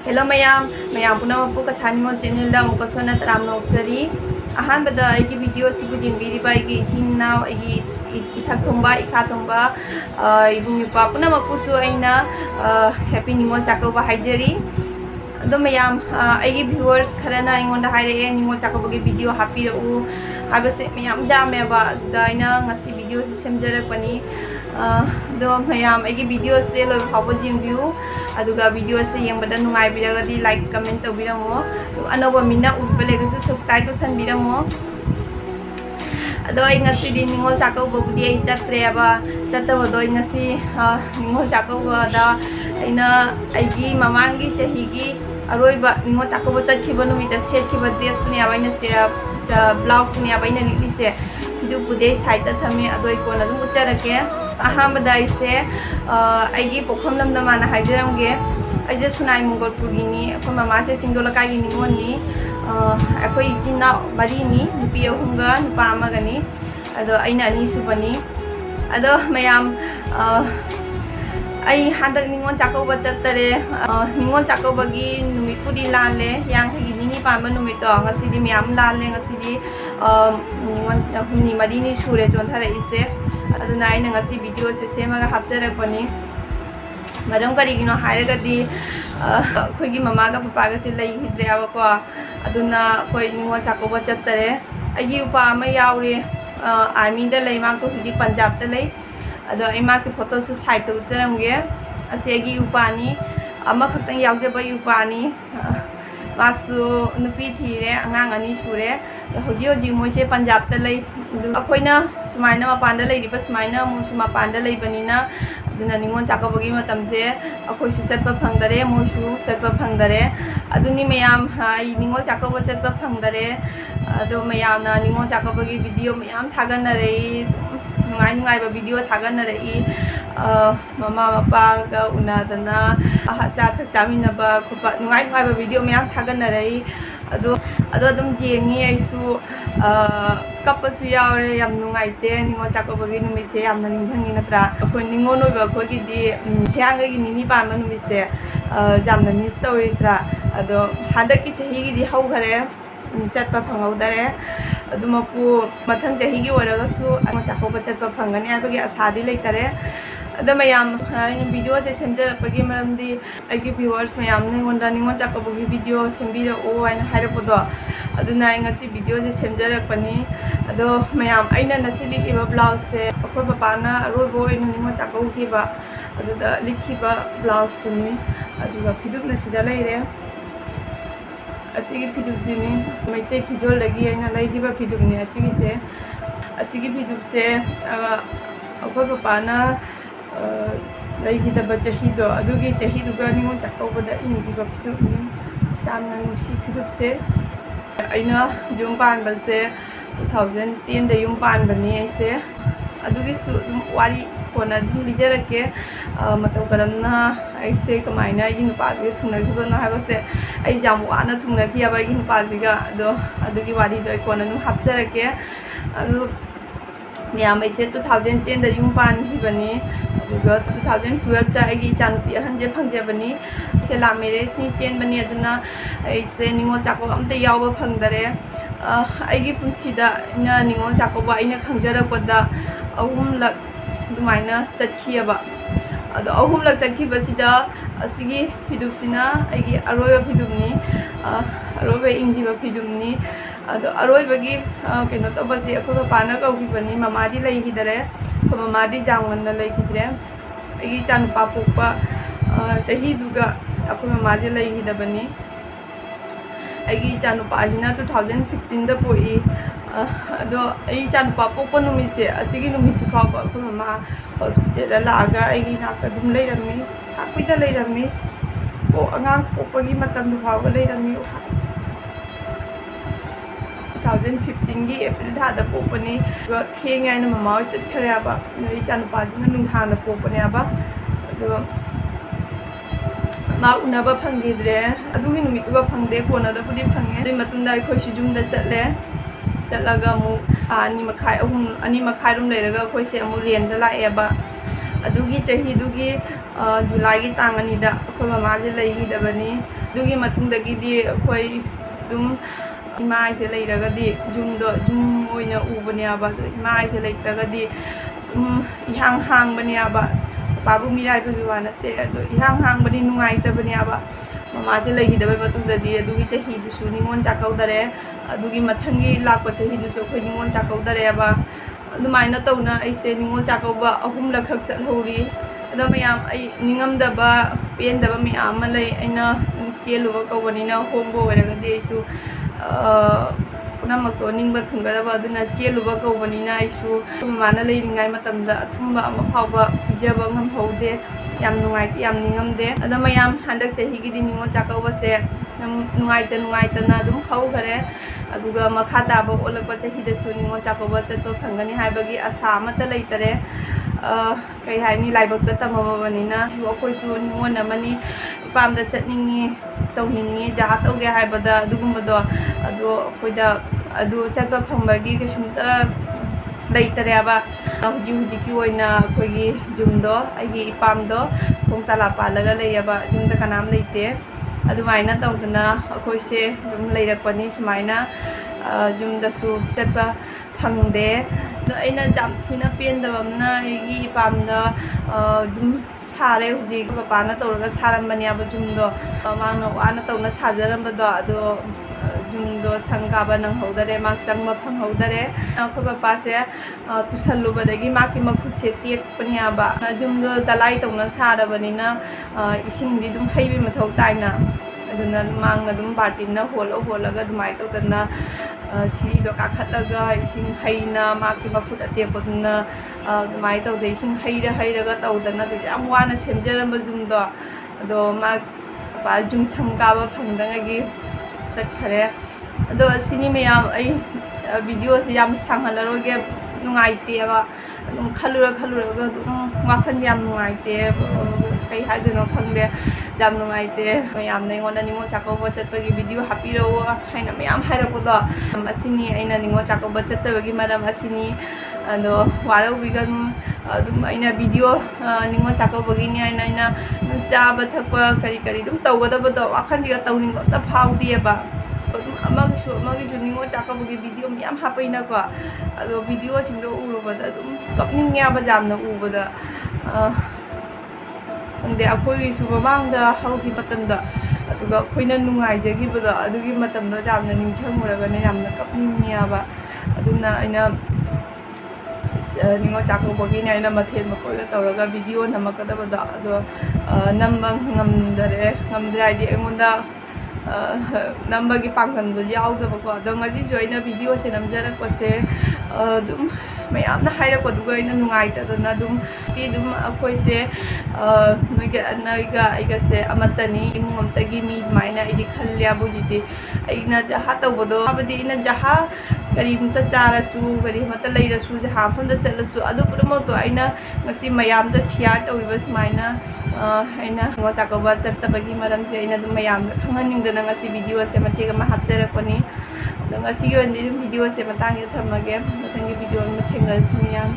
Hello mayam, mayam puna mapu kasani mo channel da muka sona taram noksari. Ahan bada aigi video siku jinbiri ba aigi ichin now aigi ithak thomba ikha thomba ibung nipa puna mapu su aina happy nimol chako ba haijari. Ado mayam aigi viewers kharana ingonda haire nimol chako bagi video happy ru habase mayam jame ba da aina ngasi video se semjarak pani. Do mayam aigi video se lo phabo jinbiu aduga video se yengbada nungai biragadi like comment tawbiramo anoba mina utbalegasu subscribe to sanbiramo ado ai ngasi di ningol chakau bobudi ai chatre aba chattaba do ngasi ningol chakau da aina aigi mamangi chahigi aroiba ningol chakau chatkiba numita setkiba dress ni abaina se blouse ni abaina lise idu budai side ta thame ado ai kona dum ucharake ahambada ise aigi pokham lamda mana haijaramge aije sunai mongolpur gini akoi mama se chingdola kai gini ngoni akoi ijina bari ni nupi ahumga nupa amaga ni ado aina ani subani ado mayam ai handak ningon chakauba chattare ningon chakauba gi numit pudi lale yang gi nini pamba numit to ngasi di mayam lale ngasi di ningon humni mari ni sure jon thara ise aduna aina ngasi video se semaga hapjarakpani madam karigino hairagadi khoigi mama ga papa ga tilai hidre abako aduna koi ningo chakauba chattare agi upa ama yaure army da lei mak to huji punjab da lei ado ima ke photo su side to charamge asegi upani ama khatang yaujeba upani maksu nupi thire angang ani sure hoji hoji moise punjab ta lei akoina sumaina mapan da lei riba sumaina mu suma pan da lei banina aduna ningon chakabagi matamse akoi su chatpa phangdare mu su chatpa phangdare aduni mayam ningon chakaba chatpa phangdare ado mayam na ningon chakabagi video mayam thaganare nungai nungai ba video thaganare mama papa ga unadana cha thak chamina ba khupa nungai nungai ba video mayam thaganare ado adum jengi aisu kappa su yaure yam nungai te ningon chakabagi numise yam na ninghangi natra akoi ningon oi ba khoi gi di hyanga gi nini pa ma numise jam na miss tawi tra ado handaki chahi gi di hau khare chatpa phangau adumapu mathang chahi gi waraga su chakauba chatpa phangani abagi asadi leitare adamayam video se semjarapagi maramdi agi viewers mayam ne gonda ningon chakauba video sembira o aina hairapodo aduna ngasi video se semjarakpani ado mayam aina nasidi iba blouse se akoi papa na robo ina ningon chakau ki ba aduda likhiba blouse tuni aduga phiduk na sida leire asigi phiduk sini maite phijol lagi aina laidiba phiduk ni asigi phiduk se akoi papa na laigidaba chahi do adugi chahi duga ningon chakauba da ingiba phiduk ni tamna nusi phiduk se aina jum pan ba se 2010 da yum pan bani aise adugi su wari kona lijarake matau karamna aise kamaina yin paji thungna gibana habase ai jamu ana thungna ki aba yin pajiga do adugi wari do kona nu hapjarake adu miyam aise 2010 da yum pan hibani aduga 2012 da agi chanpi hanje phangje bani se la marriage ni chen bani aduna aise ningo chako amte yawa phangdare aigi punsida ina ningo chako ba ina khangjarakpada ahum lak dumaina chatkhiyaba ado ahum lak chatkibasida asigi phidupsina aigi aroiba phidupni aroiba ingdiba phidupni ado aroibagi keno tabasi akoi pana kaugibani mamadi laigidare ko mamadi janganna laigidre aigi chanpa pokpa chahi duga akoi mamadi laigidabani aigi chanpa hina 2015 da poi ado ai chanpa pokpa numise asigi numisi phaba akoi mama hospital da laga aigi nakta dum leirami akuida leirami o angang pokpagi matam du phaba leirami 2015 gi April tha da pokpani go thengai na mama chat khare ba nei chanpa jina nung tha na pokpani aba ado ma unaba phangidre adugi numit ba phangde kona da pudi phange dei matunda khoi sujum da chatle chatlaga mu ani makhai rum leiraga khoi se amu ren da la eba ꯑꯗꯨꯒꯤ ꯆꯍꯤꯗꯨꯒꯤ ꯖꯨꯂꯥꯏꯒꯤ ꯇꯥꯡ 2ꯗ ꯑꯩꯈꯣꯏ ꯃꯃꯥꯁꯦ ꯂꯩꯈꯤꯗꯕꯅꯤ ꯑꯗꯨꯒꯤ ꯃꯇꯨꯡꯗꯒꯤꯗꯤ ꯑꯩꯈꯣꯏ ꯑꯗꯨꯝ ꯏꯃꯥ ꯑꯩꯁꯦ ꯂꯩꯔꯒꯗꯤ ꯌꯨꯝꯗꯣ ꯌꯨꯝ ꯑꯣꯏꯅ ꯎꯕꯅꯦꯕ ꯑꯗꯣ ꯏꯃꯥ ꯑꯩꯁꯦ ꯂꯩꯇ꯭ꯔꯒꯗꯤ ꯏꯍꯥꯡ ꯍꯥꯡꯕꯅꯦꯕ ꯄꯥꯕꯨ ꯃꯤꯔꯥꯏꯕꯒꯤ ꯋꯥ ꯅꯠꯇꯦ ꯑꯗꯣ ꯏꯍꯥꯡ ꯍꯥꯡꯕꯅꯤ ꯅꯨꯡꯉꯥꯏꯇꯕꯅꯦꯕ ꯃꯃꯥꯁꯦ ꯂꯩꯈꯤꯗꯕꯩ ꯃꯇꯨꯡꯗꯗꯤ ꯑꯗꯨꯒꯤ ꯆꯍꯤꯗꯨꯁꯨ ꯅꯤꯉꯣꯜ ꯆꯥꯛꯀꯧꯗꯔꯦ ꯑꯗꯨꯒꯤ ꯃꯊꯪꯒꯤ ꯂꯥꯛꯄ ꯆꯍꯤꯗꯨꯁꯨ ꯑꯩꯈꯣꯏ ꯅꯤꯉꯣꯜ ꯆꯥꯛꯀꯧꯗꯔꯦꯕ ꯑꯗꯨꯃꯥꯏꯅ ꯇꯧꯅ ꯑꯩꯁꯦ ꯅꯤꯉꯣꯜ ꯆꯥꯛꯀꯧꯕ 3ꯂꯛꯈꯛ ꯆꯠꯍꯧꯔꯤ ꯑꯗꯣ ꯃꯌꯥꯝ ꯑꯩ ꯅꯤꯡꯉꯝꯗꯕ ꯄꯦꯟꯗꯕ ꯃꯌꯥꯝ ꯑꯃ ꯂꯩ ꯑꯩꯅ ꯆꯦꯜꯂꯨꯕ ꯀꯧꯕꯅꯤꯅ ꯍꯣꯡꯕ ꯑꯣꯏꯔꯒꯗꯤ ꯑꯩꯁꯨ ꯄꯨꯝꯅꯃꯛꯇꯣ ꯅꯤꯡꯕ ꯊꯨꯡꯒꯗꯕ ꯑꯗꯨꯅ ꯆꯦꯜꯂꯨꯕ ꯀꯧꯕꯅꯤꯅ ꯑꯩꯁꯨ ꯃꯃꯥꯅ ꯂꯩꯔꯤꯉꯩ ꯃꯇꯝꯗ ꯑꯊꯨꯝꯕ ꯑꯃ ꯐꯥꯎꯕ ꯄꯤꯖꯕ ꯉꯝꯍꯧꯗꯦ ꯌꯥꯝ ꯅꯨꯡꯉꯥꯏꯇꯦ ꯌꯥꯝ ꯅꯤꯡꯉꯝꯗꯦ ꯑꯗꯣ ꯃꯌꯥꯝ ꯍꯟꯗꯛ ꯆꯍꯤꯒꯤꯗꯤ ꯅꯤꯉꯣꯜ ꯆꯥꯛꯀꯧꯕꯁꯦ ꯅꯨꯡꯉꯥꯏꯇꯅ ꯑꯗꯨꯝ ꯍꯧꯈꯔꯦ ꯑꯗꯨꯒ ꯃꯈꯥ ꯇꯥꯕ ꯑꯣꯜꯂꯛꯄ ꯆꯍꯤꯗꯁꯨ ꯅꯤꯉꯣꯜ ꯆꯥꯛꯀꯧꯕ ꯆꯠꯄ ꯐꯪꯒꯅꯤ ꯍꯥꯏꯕꯒꯤ ꯑꯁꯥ ꯑꯃꯠꯇ ꯂꯩꯇꯔꯦ ꯀꯩ ꯍꯥꯏꯅꯤ ꯂꯥꯏꯕꯛꯇ ꯇꯝꯃꯕꯅꯤꯅ ꯑꯩꯈꯣꯏꯁꯨ ꯅꯤꯉꯣꯜ ꯑꯃꯅꯤ ꯏꯄꯥꯝꯗ ꯆꯠꯅꯤꯡꯉꯤ ꯇꯧꯅꯤꯡꯉꯤ ꯖꯍꯥ ꯇꯧꯒꯦ ꯍꯥꯏꯕꯗ ꯑꯗꯨꯒꯨꯝꯕꯗꯣ ꯑꯗꯣ ꯑꯩꯈꯣꯏꯗ ꯑꯗꯨ ꯆꯠꯄ ꯐꯪꯕꯒꯤ ꯀꯩꯁꯨꯝꯇ ꯂꯩꯇꯔꯦꯕ ꯍꯧꯖꯤꯛꯀꯤ ꯑꯣꯏꯅ ꯑꯩꯈꯣꯏꯒꯤ ꯌꯨꯝꯗꯣ ꯑꯩꯒꯤ ꯏꯄꯥꯝꯗꯣ ꯊꯣꯡ ꯇꯥꯂꯥ ꯄꯥꯜꯂꯒ ꯂꯩꯌꯦꯕ ꯌꯨꯝꯗ ꯀꯅꯥꯝ ꯂꯩꯇꯦ ꯑꯗꯨꯃꯥꯏꯅ ꯇꯧꯗꯅ ꯑꯩꯈꯣꯏꯁꯦ ꯑꯗꯨꯝ ꯂꯩꯔꯛꯄꯅꯤ ꯁꯨꯃꯥꯏꯅ ꯌꯨꯝꯗꯁꯨ ꯆꯠꯄ ꯐꯪꯗꯦ ꯑꯗꯣ ꯑꯩꯅ ꯌꯥꯝ ꯊꯤꯅ ꯄꯦꯟꯗꯕ ꯑꯃꯅ ꯑꯩꯒꯤ ꯏꯄꯥꯝꯗ ꯑꯗꯨꯝ ꯁꯥꯔꯦ ꯍꯧꯖꯤꯛ ꯄꯄꯥꯅ ꯇꯧꯔꯒ ꯁꯥꯔꯝꯕꯅꯦꯕ ꯌꯨꯝꯗꯣ ꯃꯥꯅ ꯋꯥꯅ ꯇꯧꯅ ꯁꯥꯖꯔꯝꯕꯗꯣ ꯑꯗꯣ ꯌꯨꯝꯗꯣ ꯁꯪ ꯀꯥꯕ ꯅꯪꯍꯧꯗꯔꯦ ꯃꯥ ꯆꯪꯕ ꯐꯪꯍꯧꯗꯔꯦ ꯑꯩꯈꯣই ꯄꯄꯥꯁꯦ ꯇꯨꯁꯜꯂꯨꯕꯗꯒꯤ ꯃꯥꯒꯤ ꯃꯈꯨꯠꯁꯦ ꯇꯦꯛꯄꯅꯦꯕ ꯌꯨꯝꯗꯣ ꯗꯂꯥꯏ ꯇꯧꯅ ꯁꯥꯔꯕꯅꯤꯅ ꯏꯁꯤꯡꯗꯤ ꯑꯗꯨꯝ ꯍꯩꯕꯒꯤ ꯃꯊꯧ ꯇꯥꯏꯅ ꯑꯗꯨꯅ ꯃꯥꯡꯅ ꯑꯗꯨꯝ ꯕꯥꯔꯇꯤꯟꯅ ꯍꯣꯜꯂꯒ ꯑꯗꯨꯃꯥꯏꯅ ꯇꯧꯗꯅ ꯁꯤꯔꯤꯗꯣ ꯀꯥꯈꯠꯂꯒ ꯏꯁꯤꯡ ꯍꯩꯅ ꯃꯥꯒꯤ ꯃꯈꯨꯠ ꯑꯇꯦꯛꯄꯗꯨꯅ ꯑꯗꯨꯃꯥꯏꯅ ꯇꯧꯗꯦ ꯏꯁꯤꯡ ꯍꯩꯔꯒ ꯇꯧꯗꯅ ꯑꯗꯨꯁꯨ ꯌꯥꯝ ꯋꯥꯅ ꯁꯦꯝꯖꯔꯝꯕ ꯌꯨꯝꯗꯣ ꯑꯗꯣ ꯃꯥ ꯄꯄꯥ ꯌꯨꯝ ꯁꯪ ꯀꯥꯕ ꯐꯪꯗꯉꯩꯒꯤ ꯆꯠꯈꯔꯦ ꯑꯗꯣ ꯑꯁꯤꯅꯤ ꯃꯌꯥꯝ ꯑꯩ ꯚꯤꯗꯤꯑꯣꯁꯦ ꯌꯥꯝ ꯁꯥꯡꯍꯜꯂꯔꯣꯏꯒꯦ ꯅꯨꯡꯉꯥꯏꯇꯦꯕ ꯑꯗꯨꯝ ꯈꯜꯂꯨꯔꯒ ꯑꯗꯨꯝ ꯋꯥꯈꯜꯁꯦ ꯌꯥꯝ ꯅꯨꯡꯉꯥꯏꯇꯦ ꯀꯩ ꯍꯥꯏꯗꯣꯏꯅꯣ ꯈꯪꯗꯦ ꯌꯥꯝ ꯅꯨꯡꯉꯥꯏꯇꯦ ꯃꯌꯥꯝꯅ ꯑꯩꯉꯣꯟꯗ ꯅꯤꯉꯣꯜ ꯆꯥꯛꯀꯧꯕ ꯆꯠꯄꯒꯤ ꯚꯤꯗꯤꯑꯣ ꯍꯥꯞꯄꯤꯔꯛꯑꯣ ꯍꯥꯏꯅ ꯃꯌꯥꯝ ꯍꯥꯏꯔꯛꯄꯗꯣ ꯑꯁꯤꯅꯤ ꯑꯩꯅ ꯅꯤꯉꯣꯜ ꯆꯥꯛꯀꯧꯕ ꯆꯠꯇꯕꯒꯤ ꯃꯔꯝ ꯑꯁꯤꯅꯤ ꯑꯗꯣ ꯋꯥꯔꯧꯕꯤꯒꯅꯨ ꯑꯗꯨꯝ ꯑꯩꯅ ꯚꯤꯗꯤꯑꯣ ꯅꯤꯉꯣꯜ ꯆꯥꯛꯀꯧꯕꯒꯤꯅꯤ ꯍꯥꯏꯅ ꯑꯩꯅ ꯆꯥꯕ ꯊꯛꯄ ꯀꯔꯤ ꯑꯗꯨꯝ ꯇꯧꯒꯗꯕꯗꯣ ꯋꯥꯈꯜꯁꯤꯒ ꯇꯧꯅꯤꯡꯕ ꯑꯝꯇ ꯐꯥꯎꯗꯦꯕ ꯑꯗꯨꯝ ꯑꯃꯒꯤꯁꯨ ꯅꯤꯉꯣꯜ ꯆꯥꯛꯀꯧꯕꯒꯤ ꯚꯤꯗꯤꯑꯣ ꯃꯌꯥꯝ ꯍꯥꯞꯄꯩꯅꯀꯣ ꯑꯗꯣ ꯚꯤꯗꯤꯑꯣꯁꯤꯡꯗꯣ ꯎꯔꯨꯕꯗ ꯑꯗꯨꯝ ꯀꯞꯅꯤꯡꯉꯦꯕ ꯌꯥꯝꯅ ꯎꯕꯗ ꯈꯪꯗꯦ ꯑꯩꯈꯣꯏꯒꯤꯁꯨ ꯃꯃꯥꯡꯗ ꯍꯧꯈꯤꯕ ꯃꯇꯝꯗ ꯑꯗꯨꯒ ꯑꯩꯈꯣꯏꯅ ꯅꯨꯡꯉꯥꯏꯖꯈꯤꯕꯗꯣ ꯑꯗꯨꯒꯤ ꯃꯇꯝꯗꯣ ꯌꯥꯝꯅ ꯅꯤꯡꯁꯤꯡꯉꯨꯔꯒꯅ ꯌꯥꯝꯅ ꯀꯞꯅꯤꯡꯉꯦꯕ ꯑꯗꯨꯅ ꯑꯩꯅ ꯅꯤꯉꯣꯜ ꯆꯥꯛꯀꯧꯕꯒꯤꯅꯦ ꯑꯩꯅ ꯃꯊꯦꯜ ꯃꯀꯣꯏꯒ ꯇꯧꯔꯒ ꯚꯤꯗꯤꯑꯣ ꯅꯝꯃꯛꯀꯗꯕꯗꯣ ꯑꯗꯣ ꯅꯝꯕ ꯉꯝꯗ꯭ꯔꯦ ꯍꯥꯏꯗꯤ ꯑꯩꯉꯣꯟꯗ ꯅꯝꯕꯒꯤ ꯄꯥꯡꯒꯜꯗꯣ ꯌꯥꯎꯗꯕꯀꯣ ꯑꯗꯣ ꯉꯁꯤꯁꯨ ꯑꯩꯅ ꯚꯤꯗꯤꯑꯣꯁꯦ ꯅꯝꯖꯔꯛꯄꯁꯦ ꯑꯗꯨꯝ ꯃꯌꯥꯝꯅ ꯍꯥꯏꯔꯛꯄꯗꯨꯒ ꯑꯩꯅ ꯅꯨꯡꯉꯥꯏꯇꯗꯅ ꯑꯗꯨꯝ ꯑꯩꯈꯣꯏꯁꯦ ꯅꯣꯏꯒ ꯑꯩꯒꯁꯦ ꯑꯃꯠꯇꯅꯤ ꯏꯃꯨꯡ ꯑꯃꯇꯒꯤ ꯃꯤ ꯑꯗꯨꯃꯥꯏꯅ ꯑꯩꯗꯤ ꯈꯜꯂꯦꯕ ꯍꯧꯖꯤꯛꯇꯤ ꯑꯩꯅ ꯖꯍꯥ ꯇꯧꯕꯗꯣ ꯍꯥꯏꯕꯗꯤ ꯑꯩꯅ ꯖꯍꯥ ꯀꯔꯤꯃꯇ ꯆꯥꯔꯁꯨ ꯀꯔꯤꯃꯇ ꯂꯩꯔꯁꯨ ꯖꯍꯥ ꯃꯐꯝꯗ ꯆꯠꯂꯁꯨ ꯑꯗꯨ ꯄꯨꯝꯅꯃꯛꯇꯣ ꯑꯩꯅ ꯉꯁꯤ ꯃꯌꯥꯝꯗ ꯁꯤꯌꯥꯔ ꯇꯧꯔꯤꯕ ꯁꯨꯃꯥꯏꯅ ꯑꯩꯅ ꯅꯤꯉꯣꯜ ꯆꯥꯛꯀꯧꯕ ꯆꯠꯇꯕꯒꯤ ꯃꯔꯝꯁꯦ ꯑꯩꯅ ꯑꯗꯨꯝ ꯃꯌꯥꯝꯗ ꯈꯪꯍꯟꯅꯤꯡꯗꯅ ꯉꯁꯤ ꯚꯤꯗꯤꯑꯣꯁꯦ ꯃꯇꯦꯛ ꯑꯃ ꯍꯥꯞꯆꯔꯛꯄꯅꯤ ꯑꯗꯣ ꯉꯁꯤꯒꯤ ꯑꯣꯏꯅꯗꯤ ꯑꯗꯨꯝ ꯚꯤꯗꯤꯑꯣꯁꯦ ꯃꯇꯥꯡꯁꯤꯗ ꯊꯝꯃꯒꯦ ꯃꯊꯪꯒꯤ ꯚꯤꯗꯤꯑꯣ ꯑꯃ ꯊꯦꯡꯅꯔꯁꯤ ꯃꯌꯥꯝ